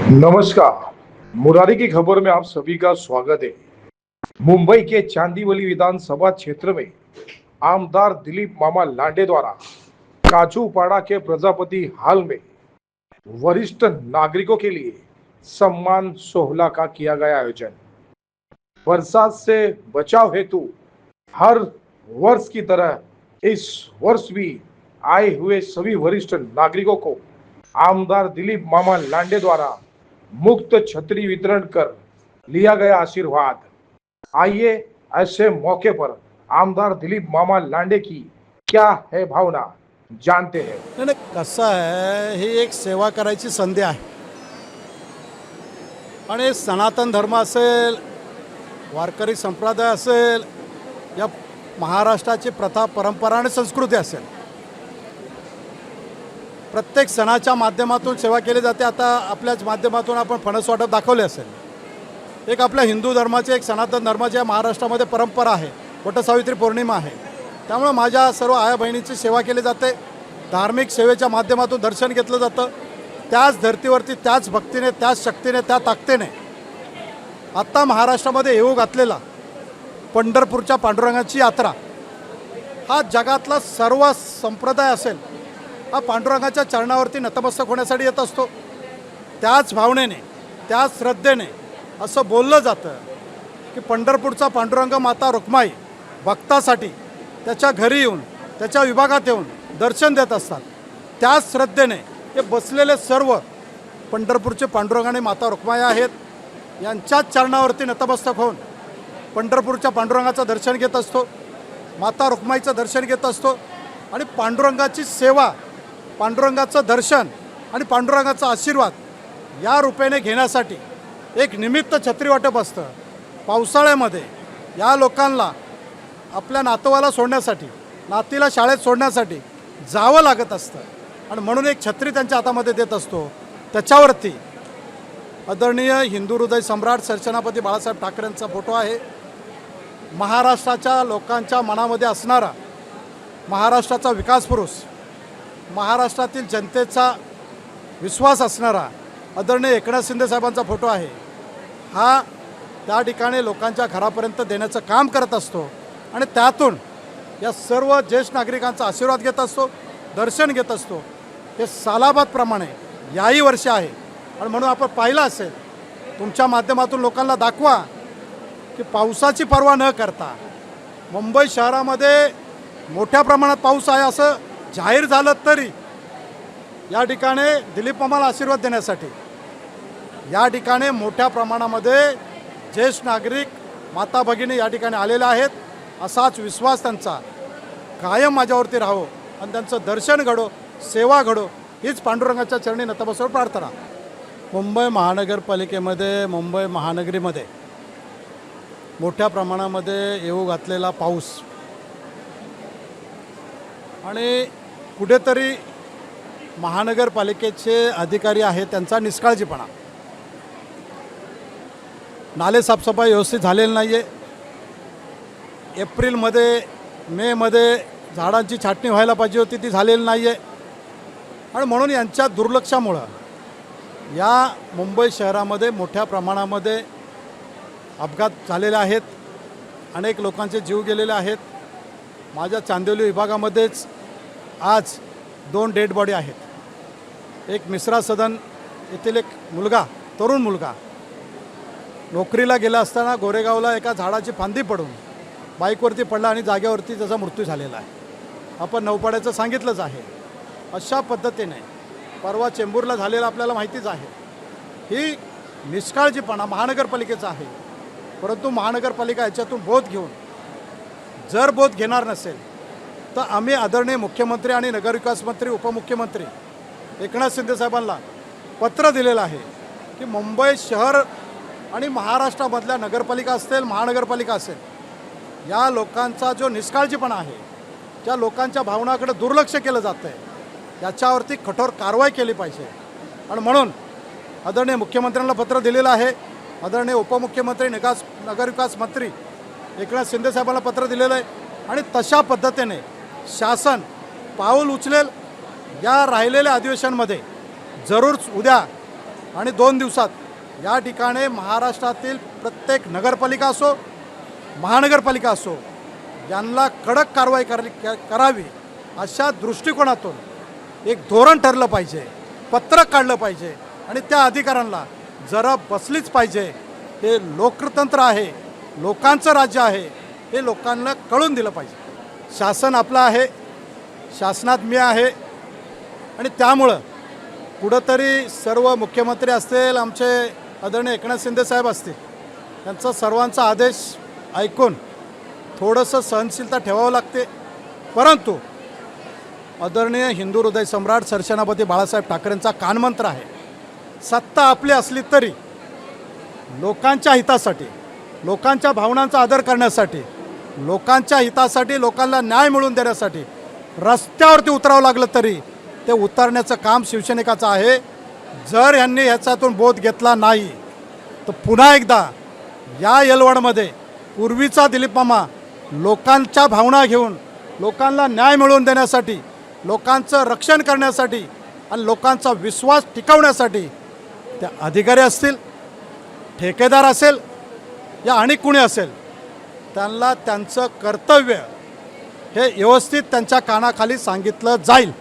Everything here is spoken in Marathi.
नमस्कार। मुरारी की खबर में आप सभी का स्वागत है। मुंबई के चांदीवली विधानसभा क्षेत्र में आमदार दिलीप मामा लांडे द्वारा काजूपाड़ा के प्रजापति हाल में वरिष्ठ नागरिकों के लिए सम्मान सोहला का किया गया आयोजन। बरसात से बचाव हेतु हर वर्ष की तरह इस वर्ष भी आए हुए सभी वरिष्ठ नागरिकों को आमदार दिलीप मामा लांडे द्वारा मुक्त छतरी वितरण कर लिया गया आशीर्वाद। आइए ऐसे मौके पर आमदार दिलीप मामा लांडे की क्या है भावना जानते हैं। नाही नाही, कसं आहे, ही एक सेवा करायची संधी आहे आणि सनातन धर्म असेल, वारकरी संप्रदाय असेल, या महाराष्ट्राची प्रथा परंपरा आणि संस्कृती असेल, प्रत्येक सणाच्या माध्यमातून सेवा केली जाते। आता आपल्याच माध्यमातून आपण फणस वाटप दाखवले असेल। एक आपल्या हिंदू धर्माची, एक सनातन धर्माची महाराष्ट्रामध्ये परंपरा आहे, वटसावित्री पौर्णिमा आहे, त्यामुळे माझ्या सर्व आया बहिणींची सेवा केली जाते। धार्मिक सेवेच्या माध्यमातून दर्शन घेतलं जातं। त्याच धर्तीवरती, त्याच भक्तीने, त्याच शक्तीने, त्या ताकदीने आत्ता महाराष्ट्रामध्ये येऊ घातलेला पंढरपूरच्या पांडुरंगाची यात्रा, हा जगातला सर्व संप्रदाय असेल, हा पांडुरंगाच्या चरणावरती नतमस्तक होण्यासाठी येत असतो। त्याच भावनेने, त्याच श्रद्धेने असं बोललं जातं की पंढरपूरचा पांडुरंग माता रुक्माई भक्तासाठी त्याच्या घरी येऊन, त्याच्या विभागात येऊन दर्शन देत असतात। त्याच श्रद्धेने हे बसलेले सर्व पंढरपूरचे पांडुरंग आणि माता रुक्माई आहेत, यांच्याच चरणावरती नतमस्तक होऊन पंढरपूरच्या पांडुरंगाचं दर्शन घेत असतो, माता रुक्माईचं दर्शन घेत असतो आणि पांडुरंगाची सेवा, पांडुरंगाचं दर्शन आणि पांडुरंगाचा आशीर्वाद या रूपेने घेण्यासाठी एक निमित्त छत्री वाटप असतं। पावसाळ्यामध्ये या लोकांना आपल्या नातवाला सोडण्यासाठी, नातीला शाळेत सोडण्यासाठी जावं लागत असतं आणि म्हणून एक छत्री त्यांच्या हातामध्ये देत असतो। त्याच्यावरती आदरणीय हिंदू हृदय सम्राट सरसेनापती बाळासाहेब ठाकरेंचा फोटो आहे। महाराष्ट्राच्या लोकांच्या मनामध्ये असणारा, महाराष्ट्राचा विकास पुरुष, महाराष्ट्रातील जनतेचा विश्वास असणारा आदरणीय एकनाथ शिंदे साहेबांचा फोटो आहे। हा त्या ठिकाणी लोकांच्या घरापर्यंत देण्याचं काम करत असतो आणि त्यातून या सर्व ज्येष्ठ नागरिकांचा आशीर्वाद घेत असतो, दर्शन घेत असतो। हे सालाबादप्रमाणे याही वर्षी आहे आणि म्हणून आपण पाहिलं असेल, तुमच्या माध्यमातून लोकांना दाखवा की पावसाची पर्वा न करता मुंबई शहरामध्ये मोठ्या प्रमाणात पाऊस आहे असं जाहीर झालं तरी या ठिकाणी दिलीप मामाला आशीर्वाद देण्यासाठी या ठिकाणी मोठ्या प्रमाणामध्ये ज्येष्ठ नागरिक, माता भगिनी या ठिकाणी आलेले आहेत। असाच विश्वास त्यांचा कायम माझ्यावरती राहो आणि त्यांचं दर्शन घडो, सेवा घडो, हीच पांडुरंगाच्या चरणी नतमस्तक प्रार्थना। मुंबई महानगरपालिकेमध्ये, मुंबई महानगरीमध्ये मोठ्या प्रमाणामध्ये येऊ घातलेला पाऊस आणि कुठेतरी महानगरपालिकेचे अधिकारी आहेत त्यांचा निष्काळजीपणा, नाले साफसफाई व्यवस्थित झालेली नाही आहे। एप्रिलमध्ये, मेमध्ये झाडांची छाटणी व्हायला पाहिजे होती, ती झालेली नाही आहे आणि म्हणून यांच्या दुर्लक्षामुळं या मुंबई शहरामध्ये मोठ्या प्रमाणामध्ये अपघात झालेले आहेत, अनेक लोकांचे जीव गेलेले आहेत। माझ्या चांदिवली विभागामध्येच आज 2 डेड बॉडी आहेत। एक मिश्रा सदन येथील एक मुलगा, तरुण मुलगा नोकरीला गेला असताना गोरेगावला एका झाडाची फांदी पडून बाईकवरती पडला आणि जागेवरती त्याचा मृत्यू झालेला आहे। आपण नौपाड्याचं सांगितलंच आहे। अशा पद्धतीने परवा चेंबूरला झालेला आपल्याला माहितीच आहे। ही निष्काळजीपणा महानगरपालिकेचा आहे, परंतु महानगरपालिका याच्यातून बोध घेऊन, जर बोध घेणार नसेल तर आम्ही आदरणीय मुख्यमंत्री आणि नगरविकास मंत्री, उपमुख्यमंत्री एकनाथ शिंदे साहेबांना पत्र दिलेलं आहे की मुंबई शहर आणि महाराष्ट्रामधल्या नगरपालिका असतील, महानगरपालिका असेल, या लोकांचा जो निष्काळजीपणा आहे, ज्या लोकांच्या भावनाकडे दुर्लक्ष केलं जातं आहे, याच्यावरती कठोर कारवाई केली पाहिजे आणि म्हणून आदरणीय मुख्यमंत्र्यांना पत्र दिलेलं आहे। आदरणीय उपमुख्यमंत्री, नगरविकास मंत्री एकनाथ शिंदे साहेबांना पत्र दिलेलं आहे आणि तशा पद्धतीने शासन पाऊल उचलेल। या राहिलेल्या अधिवेशनमध्ये जरूर उद्या आणि 2 दिवसात या ठिकाणी महाराष्ट्रातील प्रत्येक नगरपालिका असो महानगरपालिका असो यांना कडक कारवाई करावी अशा दृष्टिकोनातून एक धोरण ठरलं पाहिजे, पत्रक काढलं पाहिजे आणि त्या अधिकाऱ्यांना जरा बसलीच पाहिजे. हे लोकतंत्र आहे, लोकांचं राज्य आहे, हे लोकांना कळून दिलं पाहिजे. शासन आपलं आहे, शासनात मी आहे आणि त्यामुळं कुठंतरी सर्व मुख्यमंत्री असतील, आमचे आदरणीय एकनाथ शिंदे साहेब असतील, त्यांचा सर्वांचा आदेश ऐकून थोडंसं सहनशीलता ठेवावं लागते. परंतु आदरणीय हिंदू हृदय सम्राट सरसेनापती बाळासाहेब ठाकरेंचा कानमंत्र आहे, सत्ता आपली असली तरी लोकांच्या हितासाठी, लोकांच्या भावनांचा आदर करण्यासाठी, लोकांच्या हितासाठी, लोकांना न्याय मिळवून देण्यासाठी रस्त्यावरती उतरावं लागलं तरी ते उतरण्याचं काम शिवसैनिकाचं आहे. जर यांनी ह्याच्यातून बोध घेतला नाही तर पुन्हा एकदा या येलवाडमध्ये पूर्वीचा दिलीप मामा लोकांच्या भावना घेऊन, लोकांना न्याय मिळवून देण्यासाठी, लोकांचं रक्षण करण्यासाठी आणि लोकांचा विश्वास टिकवण्यासाठी त्या अधिकारी असतील, ठेकेदार असेल या आणि कुणी असेल, त्यांना त्यांचं कर्तव्य हे व्यवस्थित त्यांच्या कानाखाली सांगितलं जाईल.